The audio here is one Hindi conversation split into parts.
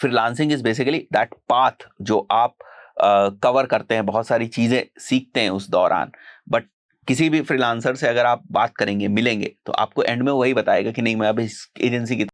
Freelancing is basically that path जो आप कवर करते हैं, बहुत सारी चीजें सीखते हैं उस दौरान। बट किसी भी फ्रीलांसर से अगर आप बात करेंगे, मिलेंगे, तो आपको एंड में वही बताएगा कि नहीं, मैं अभी इस एजेंसी की।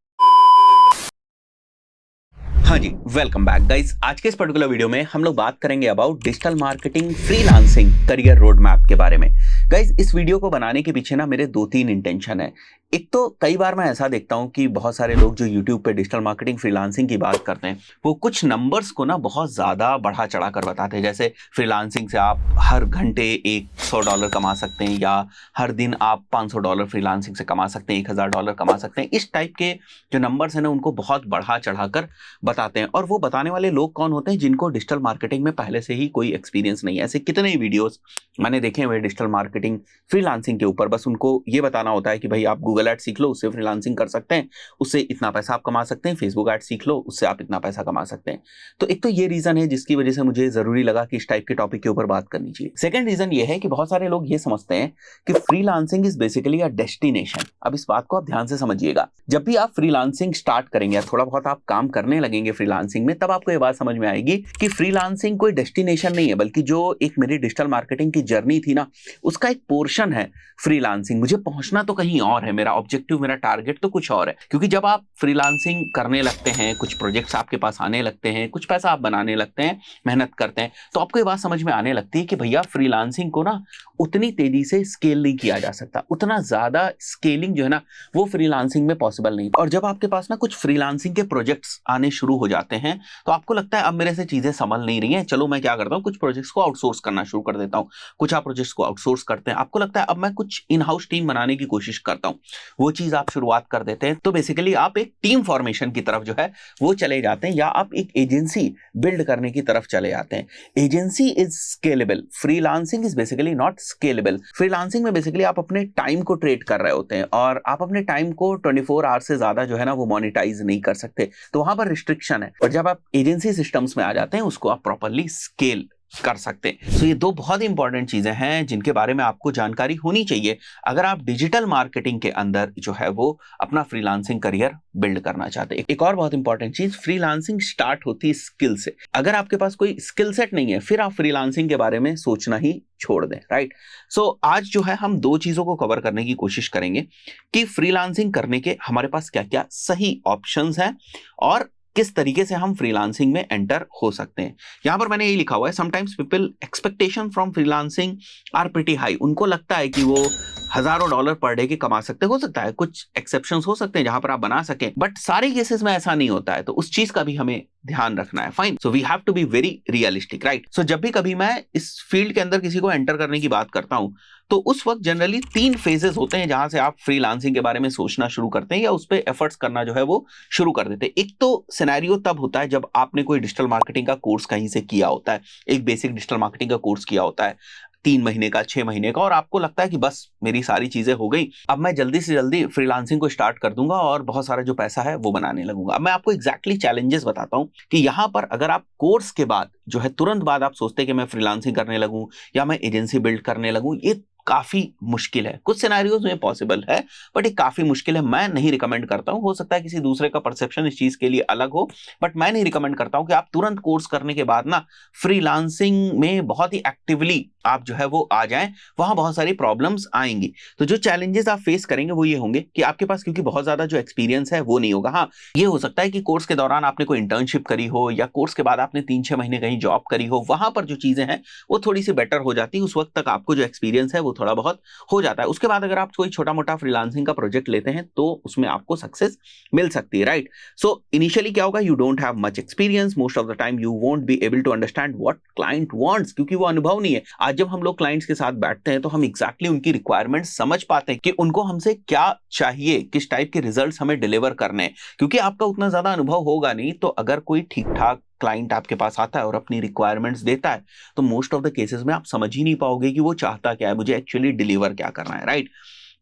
हाँ जी, वेलकम बैक गाइस। आज के इस पर्टिकुलर वीडियो में हम लोग बात करेंगे about digital marketing freelancing career road map के बारे में। गाइस, इस वीडियो को बनाने के पीछे ना मेरे 2-3 इंटेंशन है। एक तो कई बार मैं ऐसा देखता हूं कि बहुत सारे लोग जो यूट्यूब पे डिजिटल मार्केटिंग फ्रीलांसिंग की बात करते हैं, वो कुछ नंबर्स को ना बहुत ज्यादा बढ़ा चढ़ा कर बताते हैं। जैसे फ्रीलांसिंग से आप हर घंटे $100 कमा सकते हैं, या हर दिन आप $500 फ्रीलांसिंग से कमा सकते हैं, $1000 कमा सकते हैं। इस टाइप के जो नंबर्स हैं ना, उनको बहुत बढ़ा चढ़ा कर बताते हैं। और वो बताने वाले लोग कौन होते हैं? जिनको डिजिटल मार्केटिंग में पहले से ही कोई एक्सपीरियंस नहीं है। ऐसे कितने ही वीडियोस मैंने देखे हुए डिजिटल मार्केटिंग फ्रीलांसिंग के ऊपर। बस उनको ये बताना होता है कि भाई आप गूगल एड सीख लो, उससे फ्रीलांसिंग कर सकते हैं, उससे इतना पैसा आप कमा सकते हैं। फेसबुक एड सीख लो, उससे आप इतना पैसा कमा सकते हैं। तो एक तो ये रीजन है जिसकी वजह से मुझे जरूरी लगा कि इस टाइप के टॉपिक के ऊपर बात करनी चाहिए। सेकंड रीजन ये है कि बहुत सारे लोग ये समझते हैं कि freelancing is basically a destination. अब इस बात को आप ध्यान से समझिएगा। जब भी आप फ्रीलांसिंग स्टार्ट करेंगे या थोड़ा बहुत आप काम करने लगेंगे फ्रीलांसिंग में, तब आपको ये बात समझ में आएगी कि फ्रीलांसिंग कोई डेस्टिनेशन नहीं है, बल्कि जो एक मेरी डिजिटल मार्केटिंग की जर्नी थी ना, उसका एक पोर्शन है फ्रीलांसिंग। मुझे पहुंचना तो कहीं और है, मेरा ऑब्जेक्टिव, मेरा टारगेट तो कुछ और है। क्योंकि जब आप फ्रीलांसिंग करने लगते हैं, कुछ प्रोजेक्ट्स आपके पास आने लगते हैं, कुछ पैसा आप बनाने लगते हैं, मेहनत करते हैं, तो आपको ये बात समझ में आने लगती है कि भैया फ्रीलांसिंग को ना उतनी तेजी से स्केल नहीं किया जा सकता। उतना ज्यादा स्केलिंग जो है ना, वो फ्रीलांसिंग में पॉसिबल नहीं। और जब आपके पास ना कुछ फ्रीलांसिंग के प्रोजेक्ट्स आने शुरू हो जाते हैं, तो आपको लगता है अब मेरे से चीजें संभल नहीं रही हैं, चलो मैं क्या करता हूँ, कुछ प्रोजेक्ट्स को आउटसोर्स करना शुरू कर देता हूँ। कुछ आप प्रोजेक्ट्स को आउटसोर्स करते हैं, आपको लगता है अब मैं कुछ इन हाउस टीम बनाने की कोशिश करता हूँ, वो चीज आप शुरुआत कर देते हैं। तो बेसिकली आप एक टीम फॉर्मेशन की तरफ जो है वो चले जाते हैं, या आप एक एजेंसी बिल्ड करने की तरफ चले जाते हैं। Agency is scalable, freelancing is basically not scalable. Freelancing में बेसिकली आप अपने टाइम को ट्रेड कर रहे होते हैं, और आप अपने टाइम को 24 आवर से ज्यादा जो है ना वो मोनेटाइज नहीं कर सकते, तो वहां पर रिस्ट्रिक्शन है। और जब आप एजेंसी सिस्टम्स में आ जाते हैं, उसको आप प्रॉपरली स्केल कर सकते हैं। तो ये दो बहुत ही इंपॉर्टेंट चीजें हैं जिनके बारे में आपको जानकारी होनी चाहिए अगर आप डिजिटल मार्केटिंग के अंदर जो है वो अपना फ्रीलांसिंग करियर बिल्ड करना चाहते हैं। एक और बहुत इंपॉर्टेंट चीज, फ्रीलांसिंग स्टार्ट होती है स्किल से। अगर आपके पास कोई स्किल सेट नहीं है, फिर आप फ्रीलांसिंग के बारे में सोचना ही छोड़ दें, राइट। सो आज जो है हम दो चीजों को कवर करने की कोशिश करेंगे कि फ्रीलांसिंग करने के हमारे पास क्या क्या सही ऑप्शंस हैं, और किस तरीके से हम फ्रीलांसिंग में एंटर हो सकते हैं। यहां पर मैंने ये लिखा हुआ है, sometimes people expectation from freelancing are pretty high. उनको लगता है कि वो हजारों डॉलर पर डे के कमा सकते, हो सकता है कुछ एक्सेप्शंस हो सकते हैं जहां पर आप बना सकें, बट सारे केसेस में ऐसा नहीं होता है। तो उस चीज का भी हमें ध्यान रखना है। Fine, so we have to be very realistic, right. So जब भी कभी मैं इस फील्ड के अंदर किसी को एंटर करने की बात करता हूं, तो उस वक्त जनरली 3 फेजेस होते हैं जहां से आप फ्रीलांसिंग के बारे में सोचना शुरू करते हैं, या उस पर एफर्ट्स करना जो है वो शुरू कर देते हैं। एक तो सिनेरियो तब होता है जब आपने कोई डिजिटल मार्केटिंग का कोर्स कहीं से किया होता है, एक बेसिक डिजिटल मार्केटिंग का कोर्स किया होता है 3 महीने का, 6 महीने का, और आपको लगता है कि बस मेरी सारी चीजें हो गई, अब मैं जल्दी से जल्दी फ्रीलांसिंग को स्टार्ट कर दूंगा और बहुत सारा जो पैसा है वो बनाने लगूंगा। अब मैं आपको एग्जैक्टली चैलेंजेस बताता हूं कि यहां पर अगर आप कोर्स के बाद जो है तुरंत बाद आप सोचते हैं कि मैं फ्रीलांसिंग करने लगूं या मैं एजेंसी बिल्ड करने लगूं, ये काफी मुश्किल है। कुछ सिनेरियोज में पॉसिबल है, बट ये काफी मुश्किल है। मैं नहीं रिकमेंड करता हूं, हो सकता है किसी दूसरे का परसेप्शन इस चीज के लिए अलग हो, बट मैं नहीं रिकमेंड करता हूं कि आप तुरंत कोर्स करने के बाद ना फ्रीलांसिंग में बहुत ही एक्टिवली आप जो है वो आ जाएं। वहां बहुत सारी प्रॉब्लम्स आएंगी। तो जो चैलेंजेस आप फेस करेंगे वो ये होंगे कि आपके पास क्योंकि बहुत ज्यादा जो एक्सपीरियंस है वो नहीं होगा। हाँ, ये हो सकता है कि कोर्स के दौरान आपने कोई इंटर्नशिप करी हो, या कोर्स के बाद आपने 3-6 महीने कहीं जॉब करी हो, वहां पर जो चीजें हैं वो थोड़ी सी बेटर हो जाती है। उस वक्त तक आपको जो एक्सपीरियंस है वो थोड़ा बहुत हो जाता है। उसके बाद अगर आप कोई छोटा मोटा फ्रीलांसिंग का प्रोजेक्ट लेते हैं तो उसमें आपको सक्सेस मिल सकती है, राइट। सो इनिशियली क्या होगा, you don't have much experience, most of the time you won't be able to understand what client wants, क्योंकि वो अनुभव नहीं है। आज जब हम लोग क्लाइंट्स के साथ बैठते हैं तो हम एग्जैक्टली उनकी रिक्वायरमेंट्स समझ पाते हैं कि उनको हमसे क्या चाहिए, किस टाइप के रिजल्ट्स हमें डिलीवर करने हैं। क्योंकि आपका उतना ज्यादा अनुभव होगा नहीं, तो अगर कोई ठीक ठाक क्लाइंट आपके पास आता है और अपनी रिक्वायरमेंट्स देता है, तो मोस्ट ऑफ द केसेस में आप समझ ही नहीं पाओगे कि वो चाहता क्या है, मुझे एक्चुअली डिलीवर क्या करना है, राइट।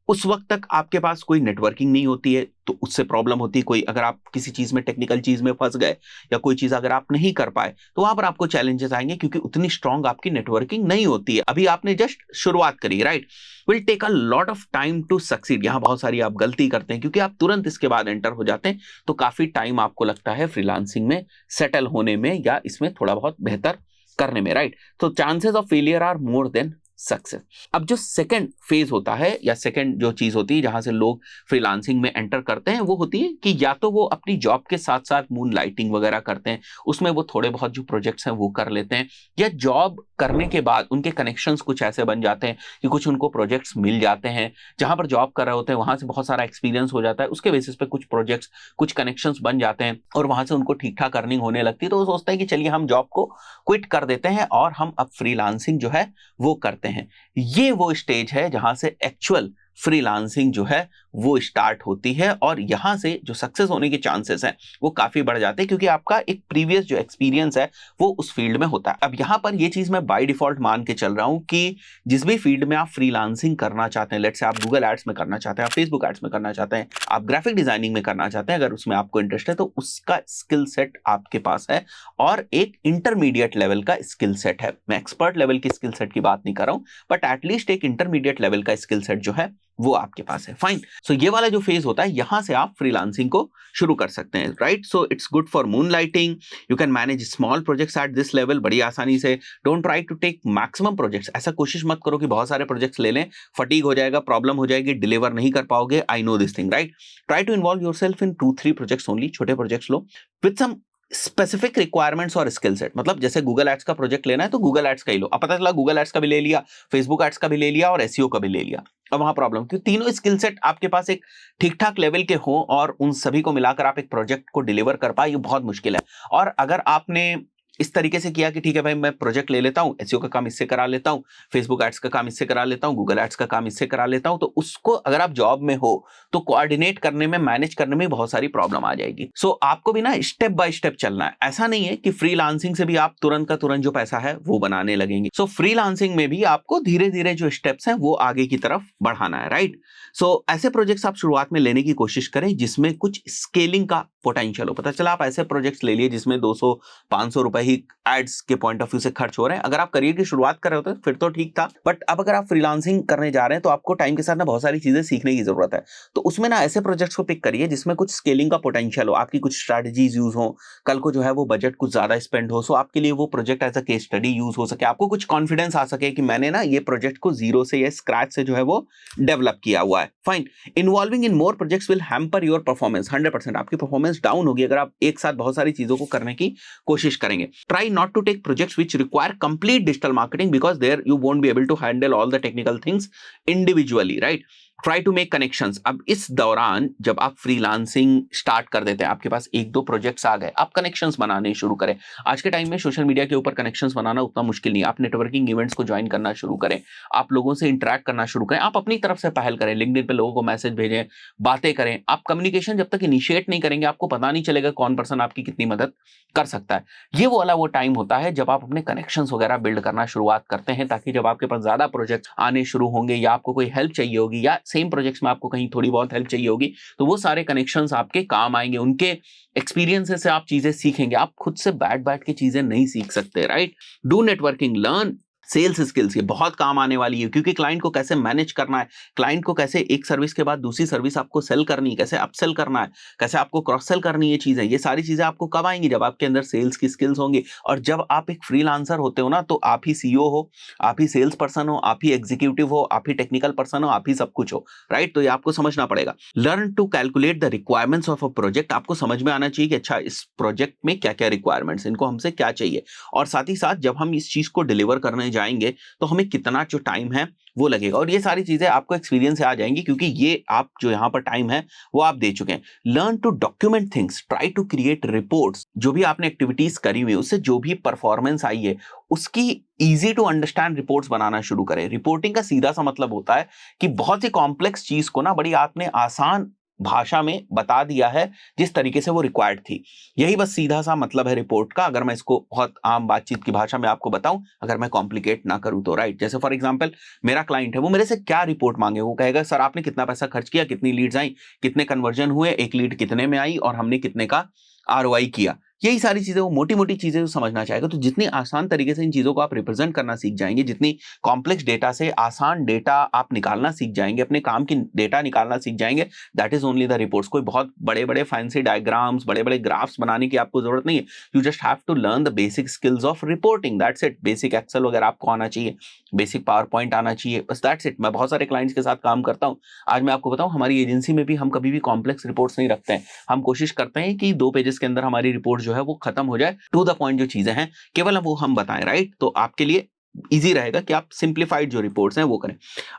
उस वक्त तक आपके पास कोई नेटवर्किंग नहीं होती है, तो उससे प्रॉब्लम होती है। कोई अगर आप किसी चीज में, टेक्निकल चीज में फंस गए या कोई चीज अगर आप नहीं कर पाए, तो वहां पर आपको चैलेंजेस आएंगे, क्योंकि उतनी स्ट्रांग आपकी नेटवर्किंग नहीं होती है। अभी आपने जस्ट शुरुआत करी, right? Will take a lot of time to succeed. यहां बहुत सारी आप गलती करते हैं, क्योंकि आप तुरंत इसके बाद एंटर हो जाते हैं, तो काफी टाइम आपको लगता है फ्रीलांसिंग में सेटल होने में या इसमें थोड़ा बहुत बेहतर करने में, राइट? तो chances of failure are more than success. अब जो सेकंड फेज होता है या सेकंड जो चीज होती है जहां से लोग फ्रीलांसिंग में एंटर करते हैं, वो होती है कि या तो वो अपनी जॉब के साथ साथ मून लाइटिंग वगैरह करते हैं, उसमें वो थोड़े बहुत जो प्रोजेक्ट्स हैं वो कर लेते हैं, या जॉब करने के बाद उनके कनेक्शंस कुछ ऐसे बन जाते हैं कि कुछ उनको प्रोजेक्ट्स मिल जाते हैं, जहां पर जॉब कर रहे होते हैं वहां से बहुत सारा एक्सपीरियंस हो जाता है, उसके बेसिस पे कुछ प्रोजेक्ट्स, कुछ कनेक्शंस बन जाते हैं और वहां से उनको ठीक ठाक अर्निंग होने लगती है। तो वो सोचते हैं कि चलिए हम जॉब को क्विट कर देते हैं और हम अब फ्रीलांसिंग जो है वो करते हैं। ये वो स्टेज है जहां से एक्चुअल फ्रीलांसिंग जो है वो स्टार्ट होती है, और यहां से जो सक्सेस होने के चांसेस हैं वो काफी बढ़ जाते हैं, क्योंकि आपका एक प्रीवियस जो एक्सपीरियंस है वो उस फील्ड में होता है। अब यहां पर ये चीज मैं बाय डिफॉल्ट मान के चल रहा हूं कि जिस भी फील्ड में आप फ्रीलांसिंग करना चाहते हैं, लेट्स से आप गूगल एड्स में करना चाहते हैं, आप फेसबुक एड्स में करना चाहते हैं, आप ग्राफिक डिजाइनिंग में करना चाहते हैं, अगर उसमें आपको इंटरेस्ट है तो उसका स्किल सेट आपके पास है, और एक इंटरमीडिएट लेवल का स्किल सेट है। मैं एक्सपर्ट लेवल की स्किल सेट की बात नहीं कर रहा हूं, बट एटलीस्ट एक इंटरमीडिएट लेवल का स्किल सेट जो है वो आपके पास है। फाइन। सो ये वाला जो फेज होता है, यहां से आप फ्रीलांसिंग को शुरू कर सकते हैं, right? So it's good for moonlighting. You can manage small projects at this level बड़ी आसानी से। Don't try to take maximum projects. ऐसा कोशिश मत करो कि बहुत सारे प्रोजेक्ट्स ले लें, फटीग हो जाएगा, प्रॉब्लम हो जाएगी, डिलीवर नहीं कर पाओगे। I know this thing, right? Try to involve yourself in 2-3 projects only. छोटे प्रोजेक्ट्स लो विद सम स्पेसिफिक रिक्वायरमेंट्स और स्किल सेट। मतलब जैसे गूगल एड्स का प्रोजेक्ट लेना है तो गूगल एड्स का ही लो। अब पता चला गूगल एड्स का भी ले लिया, फेसबुक एड्स का भी ले लिया और एसईओ का भी ले लिया। अब वहां प्रॉब्लम, क्योंकि तीनों स्किल सेट आपके पास एक ठीक ठाक लेवल के हो और उन सभी को मिलाकर आप एक प्रोजेक्ट को डिलीवर कर पाए, ये बहुत मुश्किल है। और अगर आपने इस तरीके से किया कि ठीक है भाई मैं प्रोजेक्ट ले लेता हूं, एसईओ का काम इससे करा लेता हूं, फेसबुक एड्स का काम इससे करा लेता हूं, गूगल एड्स का काम इससे करा लेता हूं, तो उसको अगर आप जॉब में हो तो कोऑर्डिनेट करने में, मैनेज करने में बहुत सारी प्रॉब्लम आ जाएगी। सो आपको भी ना स्टेप बाय स्टेप चलना है। ऐसा नहीं है कि फ्रीलांसिंग से भी आप तुरंत का तुरंत जो पैसा है वो बनाने लगेंगे। सो फ्रीलांसिंग में भी आपको धीरे धीरे जो स्टेप्स हैं वो आगे की तरफ बढ़ाना है, राइट? सो ऐसे प्रोजेक्ट्स आप शुरुआत में लेने की कोशिश करें जिसमें कुछ स्केलिंग का पोटेंशियल हो। पता चला आप ऐसे प्रोजेक्ट्स ले लिए जिसमें 200-500 रुपए ही एड्स के पॉइंट ऑफ व्यू से खर्च हो रहे हैं। अगर आप करियर की शुरुआत कर रहे होते फिर तो ठीक था, बट अब अगर आप फ्रीलांसिंग करने जा रहे हैं तो आपको टाइम के साथ ना बहुत सारी चीजें सीखने की जरूरत है। तो उसमें ना ऐसे प्रोजेक्ट्स को पिक करिए जिसमें कुछ स्केलिंग का पोटेंशियल हो, आपकी कुछ स्ट्रैटेजीज यूज हो, कल को जो है वो बजट कुछ ज्यादा स्पेंड हो, सो आपके लिए वो project as a case study use हो सके, आपको कुछ कॉन्फिडेंस आ सके कि मैंने ना ये प्रोजेक्ट को जीरो से या स्क्रैच से जो है वो डेवलप किया हुआ है। Fine. Involving in more projects will hamper your performance. 100% आपकी परफॉर्मेंस डाउन होगी अगर आप एक साथ बहुत सारी चीजों को करने की कोशिश करेंगे। Try not to take projects which require complete digital marketing because there you won't be able to handle all the technical things individually, right? Try to make connections. अब इस दौरान जब आप फ्रीलांसिंग स्टार्ट कर देते हैं, आपके पास 1-2 प्रोजेक्ट्स आ गए, आप कनेक्शंस बनाने शुरू करें। आज के टाइम में सोशल मीडिया के ऊपर कनेक्शंस बनाना उतना मुश्किल नहीं है। आप नेटवर्किंग इवेंट्स को ज्वाइन करना शुरू करें, आप लोगों से इंटरेक्ट करना शुरू करें, आप अपनी तरफ से पहल करें, लिंक्डइन पे लोगों को मैसेज भेजें, बातें करें। आप कम्युनिकेशन जब तक इनिशिएट नहीं करेंगे आपको पता नहीं चलेगा कौन पर्सन आपकी कितनी मदद कर सकता है। ये वो टाइम होता है जब आप अपने कनेक्शंस वगैरह बिल्ड करना शुरुआत करते हैं, ताकि जब आपके पास ज्यादा प्रोजेक्ट आने शुरू होंगे या आपको कोई हेल्प चाहिए होगी या सेम प्रोजेक्ट्स में आपको कहीं थोड़ी बहुत हेल्प चाहिए होगी, तो वो सारे कनेक्शंस आपके काम आएंगे, उनके एक्सपीरियंसेस से आप चीजें सीखेंगे। आप खुद से बैठ के चीजें नहीं सीख सकते, right? Do networking, learn sales skills, ये बहुत काम आने वाली है, क्योंकि क्लाइंट को कैसे मैनेज करना है, क्लाइंट को कैसे एक सर्विस के बाद दूसरी सर्विस आपको सेल करनी है, कैसे अपसेल करना है, कैसे आपको क्रॉस सेल करनी है चीजें, ये सारी चीजें आपको कब आएंगी? जब आपके अंदर सेल्स की स्किल्स होंगी। और जब आप एक फ्रीलांसर होते हो ना, तो आप ही सीईओ हो, आप ही सेल्स पर्सन हो, आप ही एग्जीक्यूटिव हो, आप ही टेक्निकल पर्सन हो, आप ही सब कुछ हो, राइट? तो ये आपको समझना पड़ेगा। Learn to calculate the requirements of a project. आपको समझ में आना चाहिए कि अच्छा इस प्रोजेक्ट में क्या क्या रिक्वायरमेंट्स, इनको हमसे क्या चाहिए, और साथ ही साथ जब हम इस चीज को डिलीवर करने जाएंगे तो हमें कितना जो टाइम है वो लगेगा। और ये सारी चीजें आपको एक्सपीरियंस से आ जाएंगी, क्योंकि ये आप जो यहां पर टाइम है वो आप दे चुके हैं। Learn to document things, try to create reports. जो भी आपने एक्टिविटीज करी हुई है उससे जो भी परफॉर्मेंस आई है उसकी इजी टू अंडरस्टैंड रिपोर्ट्स बनाना शुरू करें। रिपोर्टिंग का सीधा सा मतलब होता है कि बहुत ही कॉम्प्लेक्स चीज को ना बड़ी आपने आसान भाषा में बता दिया है जिस तरीके से वो रिक्वायर्ड थी। यही बस सीधा सा मतलब है रिपोर्ट का, अगर मैं इसको बहुत आम बातचीत की भाषा में आपको बताऊं, अगर मैं कॉम्प्लिकेट ना करूं तो, राइट। जैसे फॉर एग्जांपल मेरा क्लाइंट है, वो मेरे से क्या रिपोर्ट मांगे, वो कहेगा सर आपने कितना पैसा खर्च किया, कितनी लीड्स आई, कितने कन्वर्जन हुए, एक लीड कितने में आई और हमने कितने का आरओआई किया। यही सारी चीजें, वो मोटी मोटी चीजें जो समझना चाहेगा। तो जितनी आसान तरीके से इन चीजों को आप रिप्रेजेंट करना सीख जाएंगे, जितनी कॉम्प्लेक्स डेटा से आसान डेटा आप निकालना सीख जाएंगे, अपने काम की डेटा निकालना सीख जाएंगे, that is only the reports. कोई बहुत बड़े बड़े फैंसी डायग्राम्स, बड़े बड़े ग्राफ्स बनाने की आपको जरूरत नहीं है। You just have to learn the basic skills of reporting, that's it. Basic Excel वगैरह आपको आना चाहिए, बेसिक पावर पॉइंट आना चाहिए, बस दैट्स इट। मैं बहुत सारे क्लाइंट्स के साथ काम करता हूँ। आज मैं आपको बताऊं, हमारी एजेंसी में भी हम कभी भी कॉम्प्लेक्स रिपोर्ट्स नहीं रखते हैं। हम कोशिश करते हैं कि 2 पेजेस के अंदर हमारी रिपोर्ट जो है वो खत्म हो जाए, टू द पॉइंट जो चीजें हैं केवल वो हम बताएं, राइट। तो आपके लिए इजी रहेगा कि आप सिंप्लीफाइड जो रिपोर्ट्स हैं वो करें।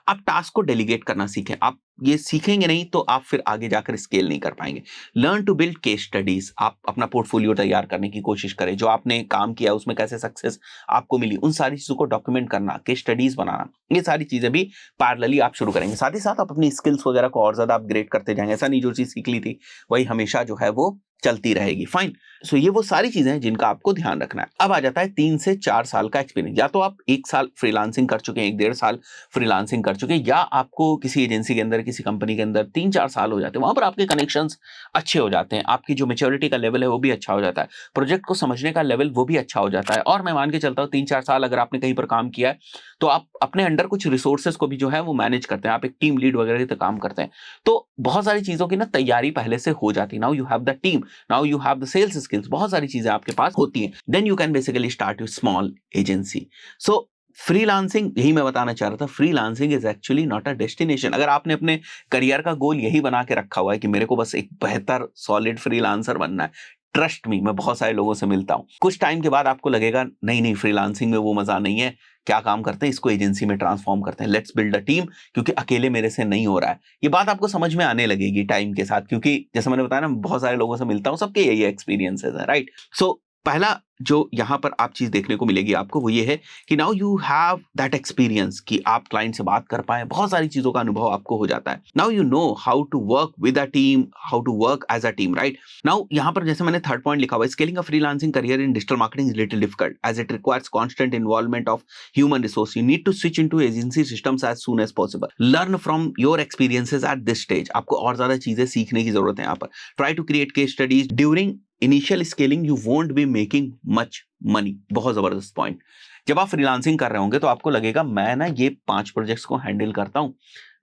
आप टास्क को डेलीगेट करना सीखें। आप ये सीखेंगे नहीं तो आप फिर आगे जाकर स्केल नहीं कर पाएंगे। Learn to build case studies. आप अपना पोर्टफोलियो तैयार करने की कोशिश करें, जो आपने काम किया उसमें कैसे सक्सेस आपको मिली, उन सारी चीजों को डॉक्यूमेंट करना, केस स्टडीज बनाना, ये सारी चीजें भी पैरेलली आप शुरू करेंगे। साथ ही साथ आप अपनी स्किल्स वगैरह को और ज्यादा अपग्रेड करते जाएंगे। ऐसा नहीं जो चीज सीख ली थी वही हमेशा जो है वो चलती रहेगी, फाइन। सो ये वो सारी चीजें हैं जिनका आपको ध्यान रखना है। अब आ जाता है 3 से 4 साल का एक्सपीरियंस। या तो आप 1 साल फ्रीलांसिंग कर चुके हैं, 1 डेढ़ साल फ्रीलांसिंग कर चुके हैं, या आपको किसी एजेंसी के अंदर, किसी कंपनी के अंदर 3-4 साल हो जाते हैं। वहां पर आपके कनेक्शंस अच्छे हो जाते हैं, आपकी जो मेच्योरिटी का लेवल है वो भी अच्छा हो जाता है, प्रोजेक्ट को समझने का लेवल वो भी अच्छा हो जाता है। और मैं मान के चलता हूँ 3-4 साल अगर आपने कहीं पर काम किया है तो आप अपने अंडर कुछ रिसोर्सेज को भी जो है वो मैनेज करते हैं, आप एक टीम लीड वगैरह की काम करते हैं। तो बहुत सारी चीजों की ना तैयारी पहले से हो जाती है। Now you have the team, now you have the sales skills, बहुत सारी चीजें आपके पास होती हैं। Then you can basically start your small agency. So freelancing, यही मैं बताना चाह रहा था, freelancing is actually not a destination. अगर आपने अपने करियर का गोल यही बना के रखा हुआ है कि मेरे को बस एक बेहतर सॉलिड फ्रीलांसर बनना है, ट्रस्ट मी, मैं बहुत सारे लोगों से मिलता हूं, कुछ टाइम के बाद आपको लगेगा नहीं नहीं फ्रीलांसिंग में वो मजा नहीं है, क्या काम करते हैं इसको एजेंसी में ट्रांसफॉर्म करते हैं, लेट्स बिल्ड अ टीम, क्योंकि अकेले मेरे से नहीं हो रहा है। ये बात आपको समझ में आने लगेगी टाइम के साथ, क्योंकि जैसे मैंने बताया ना, बहुत सारे लोगों से मिलता हूं, सबके यही एक्सपीरियंसेस है, राइट। सो पहला जो यहां पर आप चीज देखने को मिलेगी आपको वो ये है कि now you have that experience कि आप क्लाइंट से बात कर पाए, बहुत सारी चीजों का अनुभव आपको हो जाता है। Now you know how to work with a team, how to work as a team, right. Now यहां पर जैसे मैंने थर्ड पॉइंट लिखा हुआ है, scaling a freelancing career in digital marketing is little difficult as it requires constant involvement of human resource. You need to switch into agency systems as soon as possible. Learn from your experiences at this stage. आपको और ज्यादा चीजें सीखने की जरूरत है यहाँ पर। Try to create case studies. During initial scaling, you won't be making much money. बहुत जबरदस्त पॉइंट। जब आप फ्रीलांसिंग कर रहे होंगे तो आपको लगेगा मैं ना ये 5 प्रोजेक्ट्स को हैंडल करता हूँ,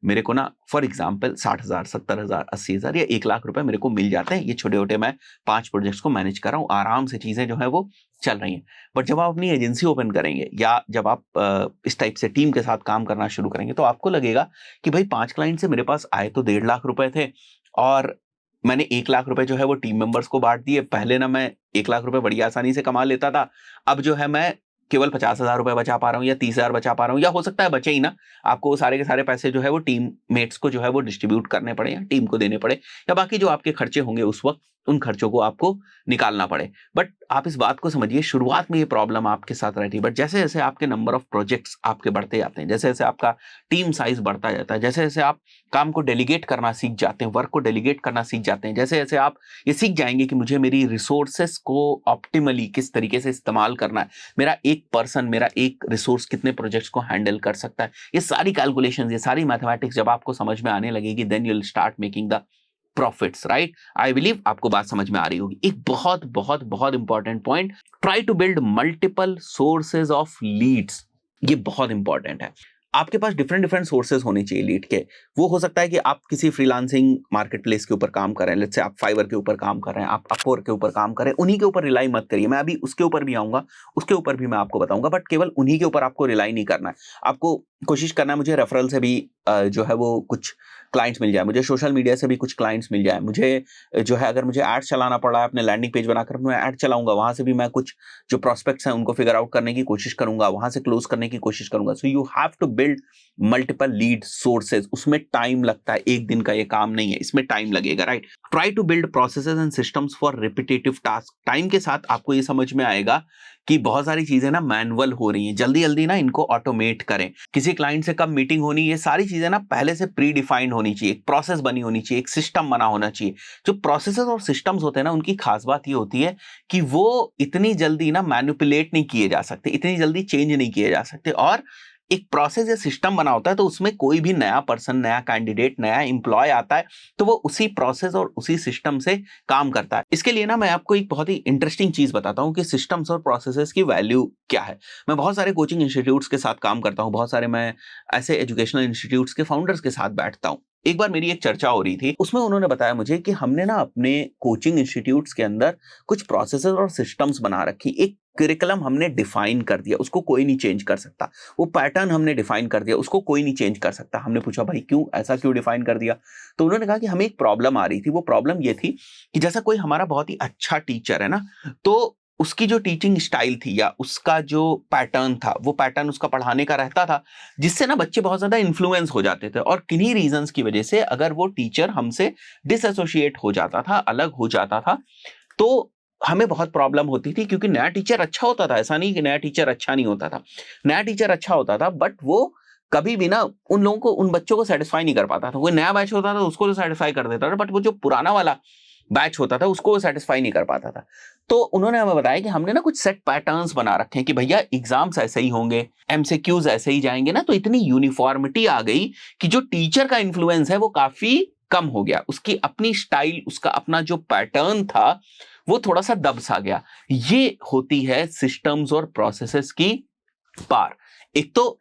मेरे को ना फॉर एग्जाम्पल 60,000, 70,000, 80,000 या 1 लाख रुपए मेरे को मिल जाते हैं, ये छोटे छोटे मैं 5 प्रोजेक्ट्स को मैनेज कर रहा हूँ, आराम से चीजें जो है वो चल रही हैं। बट जब आप अपनी एजेंसी ओपन करेंगे या जब आप इस टाइप से टीम के साथ काम करना शुरू करेंगे तो आपको लगेगा कि भाई 5 क्लाइंट से मेरे पास आए तो 1.5 लाख रुपए थे और मैंने 1 लाख रुपए जो है वो टीम मेंबर्स को बांट दिए। पहले ना मैं 1 लाख रुपए बड़ी आसानी से कमा लेता था, अब जो है मैं केवल 50,000 रुपए बचा पा रहा हूँ या 30,000 बचा पा रहा हूँ, या हो सकता है बचे ही ना, आपको वो सारे के सारे पैसे जो है वो टीम मेट्स को जो है वो डिस्ट्रीब्यूट करने पड़े या टीम को देने पड़े, या बाकी जो आपके खर्चे होंगे उस वक्त उन खर्चों को आपको निकालना पड़े। बट आप इस बात को समझिए, शुरुआत में ये प्रॉब्लम आपके साथ रहती है, बट जैसे जैसे आपके नंबर ऑफ प्रोजेक्ट्स आपके बढ़ते जाते हैं, जैसे जैसे आपका टीम साइज बढ़ता जाता है, जैसे जैसे आप काम को डेलीगेट करना सीख जाते हैं, वर्क को डेलीगेट करना सीख जाते हैं, जैसे जैसे आप ये सीख जाएंगे कि मुझे मेरी रिसोर्सेस को ऑप्टिमली किस तरीके से इस्तेमाल करना है, मेरा एक पर्सन, मेरा एक रिसोर्स कितने प्रोजेक्ट्स को हैंडल कर सकता है, ये सारी कैलकुलेशंस, ये सारी मैथमेटिक्स जब आपको समझ में आने लगेगी, then you will start making the profits, right. I believe आपको बात समझ में आ रही होगी। एक बहुत बहुत बहुत important point, try to build multiple sources of leads. ये बहुत इंपॉर्टेंट है। आपके पास डिफरेंट डिफरेंट सोर्सेज होने चाहिए लीड के। वो हो सकता है कि आप किसी फ्रीलांसिंग मार्केट प्लेस के ऊपर काम कर रहे हैं, लेट्स से आप फाइवर के ऊपर काम कर रहे हैं, आप अपवर्क के ऊपर काम कर रहे हैं, उन्हीं के ऊपर रिलाई मत करिए। मैं अभी उसके ऊपर भी आऊंगा, उसके ऊपर भी मैं आपको बताऊंगा, बट केवल उन्हीं के ऊपर आपको रिलाई नहीं करना है। आपको कोशिश करना है मुझे रेफरल से भी जो है वो कुछ क्लाइंट्स मिल जाए, मुझे सोशल मीडिया से भी कुछ क्लाइंट्स मिल जाए, मुझे जो है अगर मुझे एड्स चलाना पड़ा है अपने लैंडिंग पेज बनाकर मैं ऐड चलाऊंगा, वहां से भी मैं कुछ जो प्रोस्पेक्ट्स हैं उनको फिगर आउट करने की कोशिश करूंगा, वहां से क्लोज करने की कोशिश करूंगा। So you have to build multiple lead sources. उसमें टाइम लगता है, एक दिन का ये काम नहीं है, इसमें टाइम लगेगा, right. Try to build processes and systems for repetitive task. Time के साथ आपको ये समझ में आएगा कि बहुत सारी चीजें ना मैनुअल हो रही हैं, जल्दी जल्दी ना इनको ऑटोमेट करें। किसी किसी क्लाइंट से कब मीटिंग होनी, ये सारी चीजें ना पहले से प्री डिफाइंड होनी चाहिए, एक प्रोसेस बनी होनी चाहिए, एक सिस्टम बना होना चाहिए। जो प्रोसेसेस और सिस्टम्स होते हैं ना, उनकी खास बात ये होती है कि वो इतनी जल्दी ना मैनिपुलेट नहीं किए जा सकते, इतनी जल्दी चेंज नहीं किए जा सकते। और एक प्रोसेस या सिस्टम बना होता है तो उसमें कोई भी नया पर्सन, नया कैंडिडेट, नया एम्प्लॉय आता है तो वो उसी प्रोसेस और उसी सिस्टम से काम करता है। इसके लिए ना मैं आपको एक बहुत ही इंटरेस्टिंग चीज बताता हूँ कि सिस्टम्स और प्रोसेसेस की वैल्यू क्या है। मैं बहुत सारे कोचिंग इंस्टीट्यूट्स के साथ काम करता हूँ, बहुत सारे मैं ऐसे एजुकेशनल इंस्टीट्यूट्स के फाउंडर्स के साथ बैठता हूँ। एक बार मेरी एक चर्चा हो रही थी, उसमें उन्होंने बताया मुझे कि हमने ना अपने कोचिंग इंस्टीट्यूट्स के अंदर कुछ प्रोसेसेस और सिस्टम्स बना रखी, एक करिकुलम हमने डिफाइन कर दिया, उसको कोई नहीं चेंज कर सकता। वो पैटर्न हमने डिफाइन कर दिया, उसको कोई नहीं चेंज कर सकता। हमने पूछा भाई क्यों, ऐसा क्यों डिफाइन कर दिया? तो उन्होंने कहा कि हमें एक प्रॉब्लम आ रही थी। वो प्रॉब्लम ये थी कि जैसा कोई हमारा बहुत ही अच्छा टीचर है ना, तो उसकी जो टीचिंग स्टाइल थी या उसका जो पैटर्न था, वो पैटर्न उसका पढ़ाने का रहता था, जिससे ना बच्चे बहुत ज्यादा इन्फ्लुएंस हो जाते थे। और किन्हीं रीजंस की वजह से अगर वो टीचर हमसे डिसएसोसिएट हो जाता था, अलग हो जाता था, तो हमें बहुत प्रॉब्लम होती थी। क्योंकि नया टीचर अच्छा होता था, ऐसा नहीं कि नया टीचर अच्छा नहीं होता था, नया टीचर अच्छा होता था, बट वो कभी भी ना उन लोगों को, उन बच्चों को सेटिस्फाई नहीं कर पाता था। कोई नया बैच होता था उसको तो सेटिस्फाई कर देता था, बट वो जो पुराना वाला बैच होता था उसको सेटिस्फाई नहीं कर पाता था। तो उन्होंने हमें बताया कि हमने ना कुछ सेट पैटर्न्स बना रखे हैं कि भैया एग्जाम्स ऐसे ही होंगे, एमसीक्यूज ऐसे ही जाएंगे ना। तो इतनी यूनिफॉर्मिटी आ गई कि जो टीचर का इन्फ्लुएंस है वो काफी कम हो गया, उसकी अपनी स्टाइल, उसका अपना जो पैटर्न था वो थोड़ा सा दब सा गया। ये होती है सिस्टम्स और प्रोसेसेस की पार। एक तो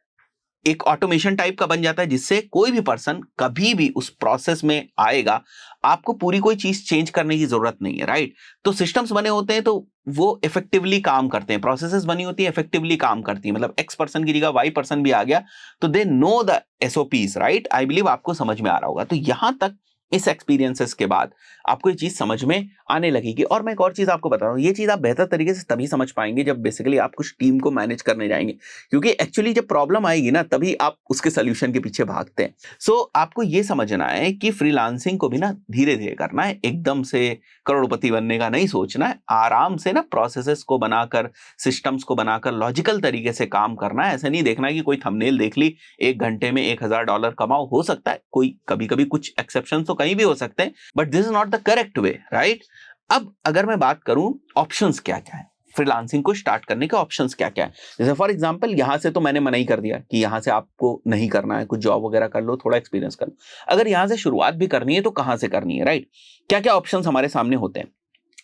एक ऑटोमेशन टाइप का बन जाता है जिससे कोई भी पर्सन कभी भी उस प्रोसेस में आएगा, आपको पूरी कोई चीज चेंज करने की जरूरत नहीं है, राइट? तो सिस्टम्स बने होते हैं तो वो इफेक्टिवली काम करते हैं, प्रोसेसेस बनी होती है इफेक्टिवली काम करती है। मतलब एक्स पर्सन की जगह वाई पर्सन भी आ गया तो they know the SOPs, right? I believe आपको समझ में आ रहा होगा। तो यहां तक इस एक्सपीरियंसेस के बाद आपको ये चीज समझ में आने लगेगी। और मैं एक और चीज आपको बता रहा हूँ, ये चीज आप बेहतर तरीके से तभी समझ पाएंगे जब बेसिकली आप कुछ टीम को मैनेज करने जाएंगे। क्योंकि एक्चुअली जब प्रॉब्लम आएगी ना, तभी आप उसके सोल्यूशन के पीछे भागते हैं। सो आपको ये समझना है कि फ्रीलांसिंग को भी ना धीरे धीरे करना है, एकदम से करोड़पति बनने का नहीं सोचना है। आराम से ना प्रोसेसेस को बनाकर, सिस्टम्स को बनाकर लॉजिकल तरीके से काम करना है। ऐसे नहीं देखना है कि कोई थंबनेल देख ली, 1 घंटे में $1000 कमाओ। हो सकता है कोई कभी कभी, कुछ एक्सेप्शन तो कहीं भी हो सकते हैं, but this is not the correct way, right? अब अगर मैं बात करूं ऑप्शंस क्या क्या है, फ्रीलांसिंग को स्टार्ट करने के ऑप्शंस क्या क्या है। जैसे फॉर एग्जांपल यहां से तो मैंने मना ही कर दिया कि यहां से आपको नहीं करना है, कुछ जॉब वगैरह कर लो, थोड़ा एक्सपीरियंस कर लो। अगर यहां से शुरुआत भी करनी है तो कहां से करनी है, राइट? क्या क्या ऑप्शंस हमारे सामने होते हैं?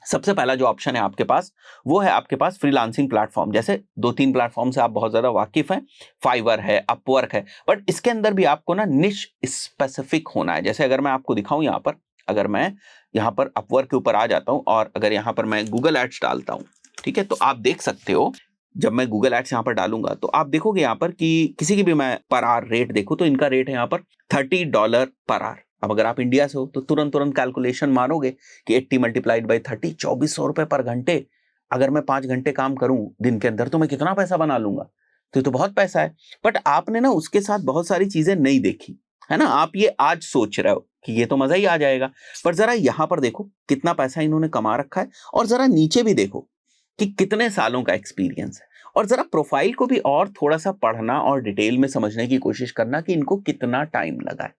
सबसे पहला जो ऑप्शन है आपके पास, वो है आपके पास फ्रीलांसिंग प्लेटफॉर्म। जैसे 2-3 प्लेटफॉर्म से आप बहुत ज्यादा वाकिफ हैं, फाइवर है, अपवर्क है, बट इसके अंदर भी आपको ना निश स्पेसिफिक होना है। जैसे अगर मैं आपको दिखाऊं यहाँ पर, अगर मैं यहाँ पर अपवर्क के ऊपर आ जाता हूं और अगर यहाँ पर मैं गूगल एड्स डालता हूं, ठीक है, तो आप देख सकते हो जब मैं गूगल एड्स यहाँ पर डालूंगा तो आप देखोगे यहाँ पर कि किसी की भी मैं पर आवर रेट देखूं तो इनका रेट है यहाँ पर $30 पर आवर। अब अगर आप इंडिया से हो तो तुरंत तुरंत कैलकुलेशन मारोगे कि 80 मल्टीप्लाइड बाई 30, 2400 रुपए पर घंटे। अगर मैं 5 घंटे काम करूं दिन के अंदर तो मैं कितना पैसा बना लूंगा? तो ये तो बहुत पैसा है। बट आपने ना उसके साथ बहुत सारी चीजें नहीं देखी है ना। आप ये आज सोच रहे हो कि ये तो मजा ही आ जाएगा, पर जरा यहां पर देखो कितना पैसा इन्होंने कमा रखा है, और जरा नीचे भी देखो कि कितने सालों का एक्सपीरियंस है, और जरा प्रोफाइल को भी और थोड़ा सा पढ़ना और डिटेल में समझने की कोशिश करना कि इनको कितना टाइम लगा है।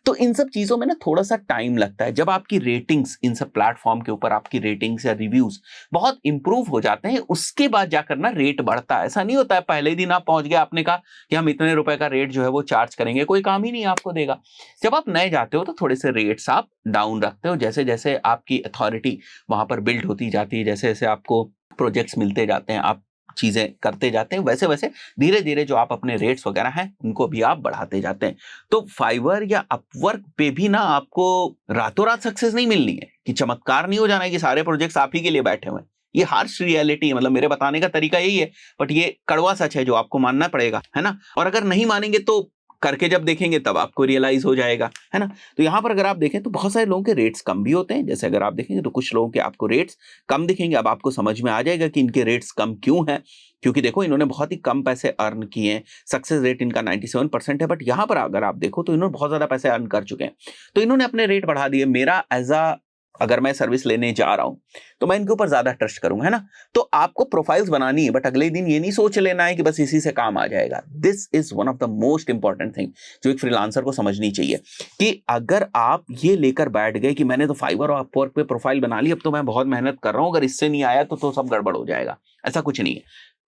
तो इन सब चीजों में ना थोड़ा सा टाइम लगता है। जब आपकी रेटिंग्स इन सब प्लेटफॉर्म के ऊपर, आपकी रेटिंग्स या रिव्यूज बहुत इंप्रूव हो जाते हैं, उसके बाद जाकर ना रेट बढ़ता है। ऐसा नहीं होता है पहले ही दिन आप पहुंच गए, आपने कहा कि हम इतने रुपए का रेट जो है वो चार्ज करेंगे, कोई काम ही नहीं आपको देगा। जब आप नए जाते हो तो थोड़े से रेट्स आप डाउन रखते हो, जैसे जैसे आपकी अथॉरिटी वहां पर बिल्ड होती जाती है, जैसे जैसे आपको प्रोजेक्ट्स मिलते जाते हैं, आप चीजें करते जाते हैं, वैसे वैसे धीरे धीरे जो आप अपने रेट्स वगैरह हैं उनको भी आप बढ़ाते जाते हैं। तो फाइवर या अपवर्क पे भी ना आपको रातों रात सक्सेस नहीं मिलनी है, कि चमत्कार नहीं हो जाना है कि सारे प्रोजेक्ट्स आप ही के लिए बैठे हुए हैं। ये हार्श रियलिटी है, मतलब मेरे बताने का तरीका यही है, बट ये कड़वा सच है जो आपको मानना पड़ेगा, है ना। और अगर नहीं मानेंगे तो करके जब देखेंगे तब आपको रियलाइज हो जाएगा, है ना। तो यहां पर अगर आप देखें तो बहुत सारे लोगों के रेट्स कम भी होते हैं। जैसे अगर आप देखेंगे तो कुछ लोगों के आपको रेट्स कम दिखेंगे। अब आपको समझ में आ जाएगा कि इनके रेट्स कम क्यों हैं, क्योंकि देखो इन्होंने बहुत ही कम पैसे अर्न किए हैं। सक्सेस रेट इनका 97% है, बट यहां पर अगर आप देखो तो इन्होंने बहुत ज्यादा पैसे अर्न कर चुके हैं, तो इन्होंने अपने रेट बढ़ा दिए। मेरा एज अ अगर मैं सर्विस लेने जा रहा हूं तो मैं इनके ऊपर ज्यादा ट्रस्ट करूंगा, है ना। तो आपको प्रोफाइल्स बनानी है, बट अगले दिन ये नहीं सोच लेना है कि बस इसी से काम आ जाएगा। This is one of the most important thing जो एक फ्रीलांसर को समझनी चाहिए, कि अगर आप ये लेकर बैठ गए कि मैंने तो फाइवर और अपवर्क पे प्रोफाइल बना ली, अब तो मैं बहुत मेहनत कर रहा हूं, अगर इससे नहीं आया तो सब गड़बड़ हो जाएगा, ऐसा कुछ नहीं है।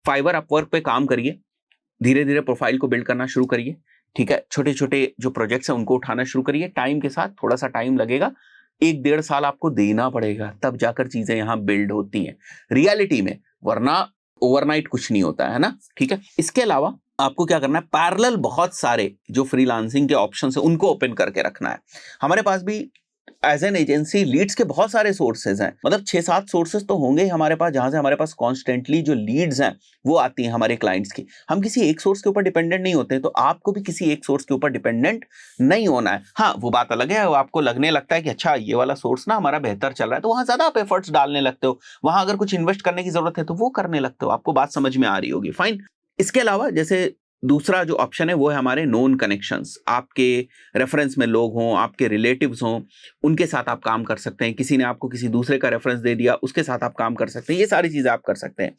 फाइवर अपवर्क पे काम करिए, धीरे धीरे प्रोफाइल को बिल्ड करना शुरू करिए, ठीक है। छोटे छोटे जो प्रोजेक्ट्स हैं उनको उठाना शुरू करिए, टाइम के साथ, थोड़ा सा टाइम लगेगा, 1-1.5 साल आपको देना पड़ेगा, तब जाकर चीजें यहां बिल्ड होती हैं रियलिटी में, वरना ओवरनाइट कुछ नहीं होता है ना, ठीक है। इसके अलावा आपको क्या करना है, पैरेलल बहुत सारे जो फ्रीलांसिंग के ऑप्शंस है उनको ओपन करके रखना है। हमारे पास भी एज एन एजेंसी लीड्स के बहुत सारे सोर्सेज हैं, मतलब 6-7 सोर्सेज तो होंगे ही हमारे पास, जहां से हमारे पास कॉन्स्टेंटली जो लीड्स हैं वो आती हैं हमारे क्लाइंट्स की। हम किसी एक सोर्स के ऊपर डिपेंडेंट नहीं होते, तो आपको भी किसी एक सोर्स के ऊपर डिपेंडेंट नहीं होना है। हाँ, वो बात अलग है, वो आपको लगने लगता है कि अच्छा ये वाला सोर्स ना हमारा बेहतर चल रहा है, तो वहां ज्यादा आप एफर्ट्स डालने लगते हो, वहां अगर कुछ इन्वेस्ट करने की जरूरत है तो वो करने लगते हो। आपको बात समझ में आ रही होगी, फाइन। इसके अलावा जैसे दूसरा जो ऑप्शन है वो है हमारे नोन कनेक्शंस। आपके रेफरेंस में लोग हों, आपके रिलेटिव्स हों, उनके साथ आप काम कर सकते हैं। किसी ने आपको किसी दूसरे का रेफरेंस दे दिया, उसके साथ आप काम कर सकते हैं। ये सारी चीजें आप कर सकते हैं।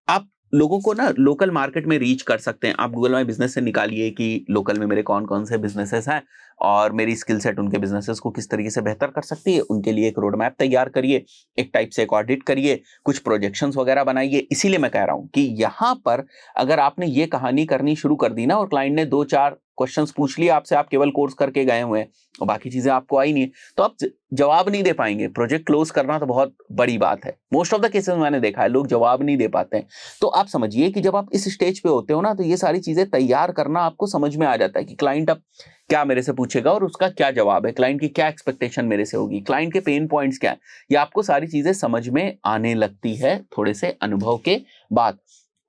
आप लोगों को ना लोकल मार्केट में रीच कर सकते हैं। आप गूगल माई बिजनेस से निकालिए कि लोकल में मेरे कौन कौन से बिजनेसेस हैं और मेरी स्किल सेट उनके बिजनेसेस को किस तरीके से बेहतर कर सकती है, उनके लिए एक रोड मैप तैयार करिए, एक टाइप से एक ऑडिट करिए, कुछ प्रोजेक्शंस वगैरह बनाइए। इसीलिए मैं कह रहा हूं कि यहां पर अगर आपने ये कहानी करनी शुरू कर दी ना, और क्लाइंट ने 2-4 क्वेश्चंस पूछ लिए आपसे, आप केवल कोर्स करके गए हुए हैं और बाकी चीजें आपको आई नहीं है, तो आप जवाब नहीं दे पाएंगे। प्रोजेक्ट क्लोज करना तो बहुत बड़ी बात है, मोस्ट ऑफ द केसेस मैंने देखा है लोग जवाब नहीं दे पाते हैं। तो आप समझिए कि जब आप इस स्टेज पे होते हो ना, तो ये सारी चीजें तैयार करना आपको समझ में आ जाता है कि क्लाइंट अब क्या मेरे से पूछेगा और उसका क्या जवाब है, क्लाइंट की क्या एक्सपेक्टेशन मेरे से होगी, क्लाइंट के पेन पॉइंट्स क्या है। ये आपको सारी चीजें समझ में आने लगती है थोड़े से अनुभव के बाद।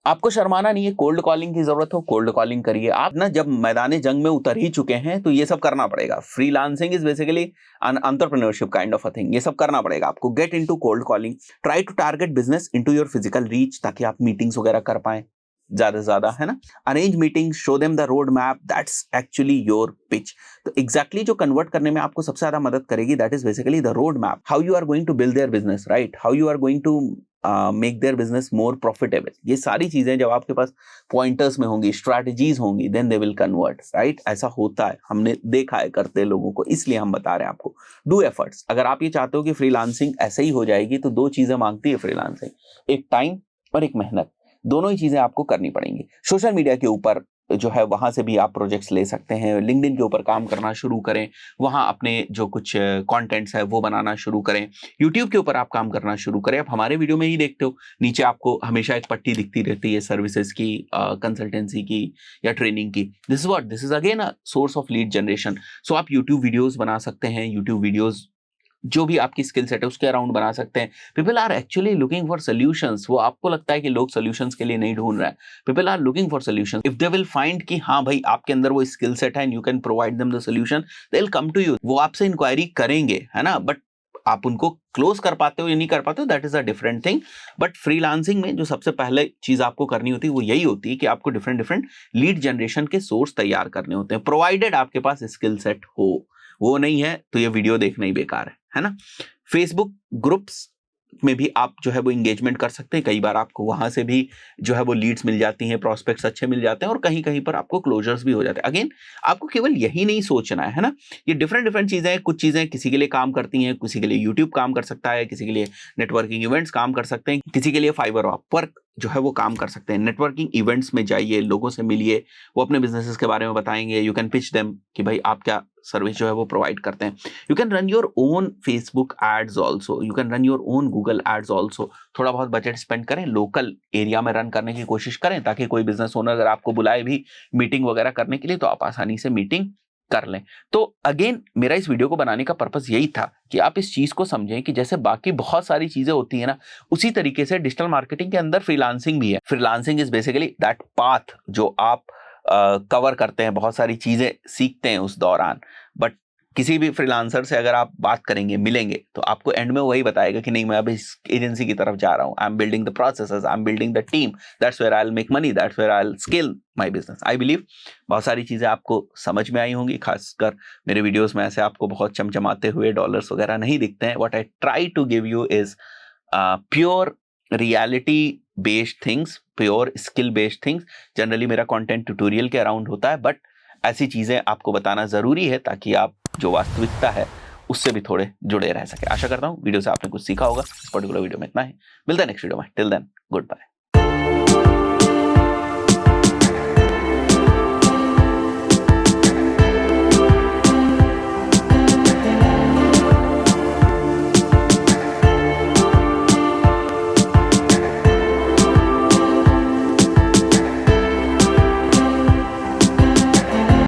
आपको शर्माना नहीं है, कोल्ड कॉलिंग की जरूरत हो कोल्ड कॉलिंग करिए। आप ना जब मैदान जंग में उतर ही चुके हैं तो ये सब करना पड़ेगा। Freelancing is basically an entrepreneurship kind of a thing. ये सब करना पड़ेगा आपको। Get into cold calling, try to target business into your physical reach, ताकि आप मीटिंग्स वगैरह कर पाए ज्यादा से ज्यादा, है ना। Arrange meeting, show them the road map, that's actually your pitch. तो एग्जैक्टली जो कन्वर्ट करने में आपको सबसे ज्यादा मदद करेगी, that is basically the road map, how you are going to build their business, right, how you are going to make their business more profitable. ये सारी चीजें जब आपके पास पॉइंटर्स में होंगी, स्ट्रैटेजीज होंगी, then they will convert, right. ऐसा होता है, हमने देखा है करते लोगों को, इसलिए हम बता रहे हैं आपको। Do efforts. अगर आप ये चाहते हो कि फ्रीलांसिंग ऐसे ही हो जाएगी, तो 2 चीजें मांगती है फ्रीलांसिंग, एक टाइम और एक मेहनत। दोनों ही चीजें आपको करनी पड़ेंगी। सोशल मीडिया के ऊपर जो है वहां से भी आप प्रोजेक्ट्स ले सकते हैं। लिंक्डइन के ऊपर काम करना शुरू करें, वहां अपने जो कुछ कंटेंट्स है वो बनाना शुरू करें। यूट्यूब के ऊपर आप काम करना शुरू करें। आप हमारे वीडियो में ही देखते हो, नीचे आपको हमेशा एक पट्टी दिखती रहती है सर्विसेज की, कंसल्टेंसी की या ट्रेनिंग की। This is again a source of lead generation. So आप यूट्यूब वीडियोज बना सकते हैं। यूट्यूब वीडियोज जो भी आपकी स्किल सेट है उसके अराउंड बना सकते हैं। People are actually looking for solutions. वो आपको लगता है कि लोग सोल्यूशंस के लिए नहीं ढूंढ रहे हैं, people are looking for solutions. If they will find कि हाँ भाई आपके अंदर वो स्किल सेट है and you can provide them the solution, they will come to you. वो आपसे इंक्वायरी करेंगे, है ना। बट आप उनको क्लोज कर पाते हो या नहीं कर पाते हो, that is a different thing. But freelancing में जो सबसे पहले चीज आपको करनी होती है वो यही होती है कि आपको डिफरेंट डिफरेंट लीड जनरेशन के सोर्स तैयार करने होते हैं, प्रोवाइडेड आपके पास स्किल सेट हो। वो नहीं है तो ये वीडियो देखना ही बेकार है ना। फेसबुक ग्रुप्स में भी आप जो है वो इंगेजमेंट कर सकते हैं। कई बार आपको वहां से भी जो है वो लीड्स मिल जाती हैं, प्रोस्पेक्ट्स अच्छे मिल जाते हैं और कहीं कहीं पर आपको क्लोजर्स भी हो जाते हैं। अगेन आपको केवल यही नहीं सोचना है ना। ये डिफरेंट डिफरेंट चीजें हैं। कुछ चीजें किसी के लिए काम करती हैं, किसी के लिए यूट्यूब काम कर सकता है, किसी के लिए नेटवर्किंग इवेंट्स काम कर सकते हैं, किसी के लिए फाइवर और अपवर्क जो है वो काम कर सकते हैं। नेटवर्किंग इवेंट्स में जाइए, लोगों से मिलिए, वो अपने बिजनेसेस के बारे में बताएंगे। यू कैन पिच देम कि भाई आप क्या सर्विस जो है वो प्रोवाइड करते हैं। You can run your own Facebook ads also, you can run your own Google ads also. थोड़ा बहुत बजट स्पेंड करें, लोकल एरिया में रन करने की कोशिश करें, ताकि कोई बिजनेस ओनर अगर आपको बुलाए भी मीटिंग वगैरह करने के लिए तो आप आसानी से मीटिंग कर लें। तो अगेन मेरा इस वीडियो को बनाने का पर्पस यही था कि आप इस चीज को समझें कि जैसे बाकी बहुत सारी चीजें होती है ना, उसी तरीके से डिजिटल मार्केटिंग के अंदर फ्रीलांसिंग भी है। Freelancing is basically that path जो आप कवर करते हैं, बहुत सारी चीजें सीखते हैं उस दौरान, बट किसी भी फ्रीलांसर से अगर आप बात करेंगे, मिलेंगे, तो आपको एंड में वही बताएगा कि नहीं, मैं अभी इस एजेंसी की तरफ जा रहा हूँ, I am building the processes, I am building the team, that's where I will make money, that's where I will scale my business. I believe बहुत सारी चीजें आपको समझ में आई होंगी। खासकर मेरे वीडियोस में ऐसे आपको बहुत चमचमाते हुए डॉलर्स वगैरह नहीं दिखते हैं। What I try to give you is pure reality based things, pure skill based things. Generally मेरा कंटेंट ट्यूटोरियल के अराउंड होता है, बट ऐसी चीजें आपको बताना जरूरी है ताकि आप जो वास्तविकता है उससे भी थोड़े जुड़े रह सके। आशा करता हूँ वीडियो से आपने कुछ सीखा होगा। इस पर्टिकुलर वीडियो में इतना ही, मिलता है नेक्स्ट वीडियो में। Till then, good bye.